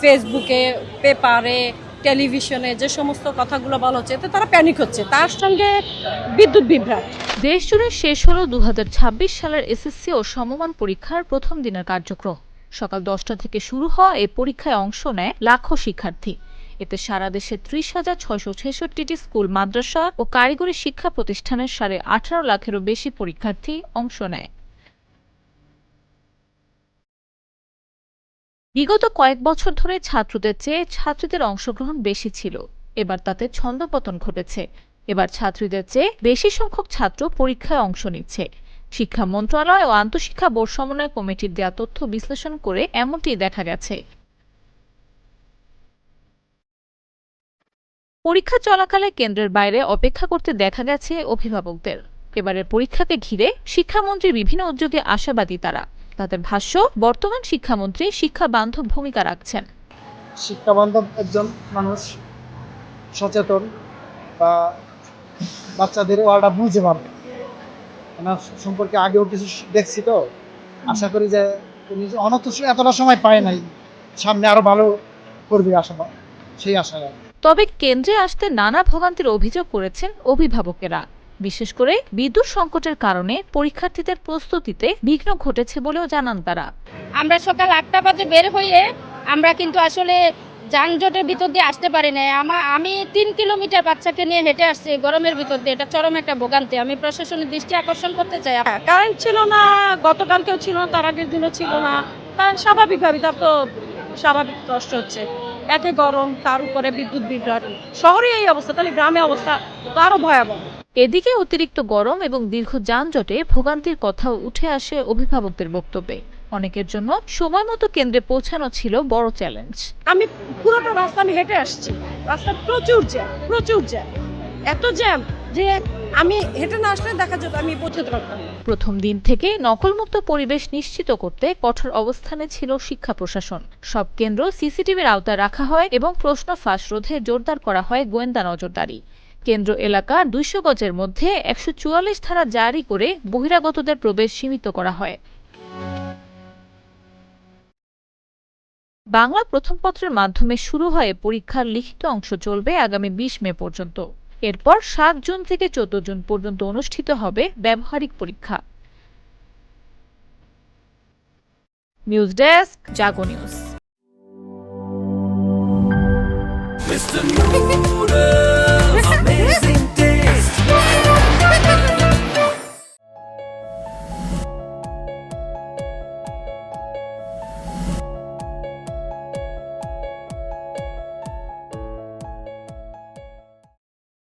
ফেসবুকে, পেপারে, টেলিভিশনে যে সমস্ত কথাগুলো বলা হচ্ছে এতে তারা প্যানিক হচ্ছে, তার সঙ্গে বিদ্যুৎ বিভ্রাট। দেশ জুড়ে শেষ হলো 2026 সালের এসএসসি ও সমমান পরীক্ষার প্রথম দিনের কার্যক্রম। সকাল 10টা থেকে শুরু হওয়া এই পরীক্ষায় অংশ নেয় লাখো শিক্ষার্থী। এতে সারা দেশে 30,666টি স্কুল, মাদ্রাসা ও কারিগরি শিক্ষা প্রতিষ্ঠানের 18.5 লাখেরও বেশি পরীক্ষার্থী অংশ নেয়। বিগত কয়েক বছর ধরে ছাত্রদের চেয়ে ছাত্রীদের অংশগ্রহণ বেশি ছিল। এবার তাতে ছন্দপতন ঘটেছে। এবার ছাত্রীদের চেয়ে বেশি সংখ্যক ছাত্র পরীক্ষায় অংশ নিচ্ছে। শিক্ষা মন্ত্রণালয় ও আন্তঃশিক্ষা বোর্ড সমন্বয় কমিটির দেয়া তথ্য বিশ্লেষণ করে এমনটি দেখা গেছে। পরীক্ষা চলাকালে কেন্দ্রের বাইরে অপেক্ষা করতে দেখা গেছে অভিভাবকদের। এবারের পরীক্ষাকে ঘিরে শিক্ষামন্ত্রীর বিভিন্ন উদ্যোগে আশাবাদী তারা। তাদের ভাষ্য, বর্তমান শিক্ষামন্ত্রী শিক্ষা বান্ধব ভূমিকা রাখছেন। শিক্ষা বান্ধব একজন মানুষ, সচেতন, বা বাচ্চাদের ওয়ার্ডটা বুঝতে পারবে এনার সম্পর্কে আগেও কিছু দেখছি, তো আশা করি যে উনি অনত এতটা সময় পায় নাই, সামনে আরো ভালো করবে আশা, সেই আশা। তবে কেন্দ্রে আসতে নানা ভোগান্তির অভিযোগ করেছেন অভিভাবকেরা। বিশেষ করে বিদ্যুৎ সংকটের কারণে পরীক্ষার্থীদের প্রস্তুতিতে বিঘ্ন ঘটেছে বলেও জানান তারা। আমরা সকাল 8টা বাজে বের হয়ে আমরা কিন্তু আসলে যানজটের ভিতর দিয়ে আসতে পারি না। আমি 3 কিলোমিটার বাচ্চাকে নিয়ে হেঁটে আসছি গরমের ভিতর দিয়ে। এটা চরম একটা ভোগান্তি। আমি প্রশাসনের দৃষ্টি আকর্ষণ করতে চাই। কারেন্ট ছিল না, গতকালকেও ছিল না, তার আগের দিনও ছিল না। কারণ স্বাভাবিকভাবে তার তো স্বাভাবিক কষ্ট হচ্ছে, একে গরম, তার উপরে বিদ্যুৎ বিভ্রাট। শহরে এই অবস্থা, তাহলে গ্রামে অবস্থা তো আরো ভয়াবহ। এদিকে অতিরিক্ত গরম এবং দীর্ঘ যানজটে ভোগান্তির কথাও উঠে আসে অভিভাবকদের বক্তব্যে। অনেকের জন্য সময় মতো কেন্দ্রে পৌঁছানো ছিল বড় চ্যালেঞ্জ। আমি পুরোটা রাস্তা আমি হেঁটে আসছি, রাস্তা প্রচুর জ্যাম, প্রচুর জ্যাম, এত জ্যাম যে আমি হেঁটে না আসলে দেখা যেত আমি পৌঁছতে পারতাম না। প্রথম দিন থেকে নকলমুক্ত পরিবেশ নিশ্চিত করতে কঠোর অবস্থানে ছিল শিক্ষা প্রশাসন। সব কেন্দ্র সিসিটিভির আওতায় রাখা হয় এবং প্রশ্ন ফাঁস রোধে জোরদার করা হয় গোয়েন্দা নজরদারি। কেন্দ্র এলাকা 200 গজের মধ্যে 144 ধারা জারি করে বহিরাগতদের প্রবেশ সীমিত করা হয়। বাংলা প্রথম পত্রের মাধ্যমে শুরু হয়ে পরীক্ষার লিখিত অংশ চলবে আগামী 20 মে পর্যন্ত। এরপর 7 জুন থেকে 14 জুন পর্যন্ত অনুষ্ঠিত হবে ব্যবহারিক পরীক্ষা। নিউজ ডেস্ক, জাগো নিউজ।